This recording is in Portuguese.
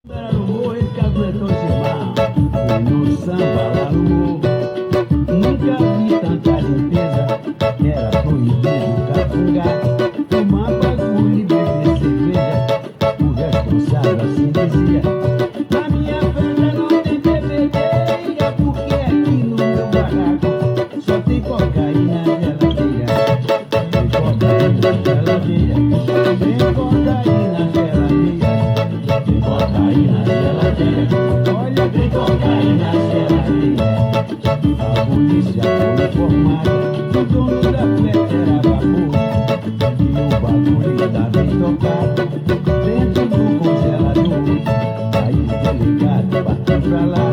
Era no morro, ele que aguentou esse mar. Fui no samba lá no morro. Nunca vi tanta limpeza. Era proibido capungar, fumar bagulho e beber cerveja. O responsável assim dizia: na minha festa não tem bebedeira, porque aqui no meu barraco só tem cocaína geladeira. Tem cocaína geladeira. Tem cocaína geladeira. Tem cocaína geladeira. Olha, tem cocaína geladeira. A polícia foi informada, o dono da festa era vapor. E o bagulho estava estocado dentro do congelador. Aí o delegado partiu pra lá.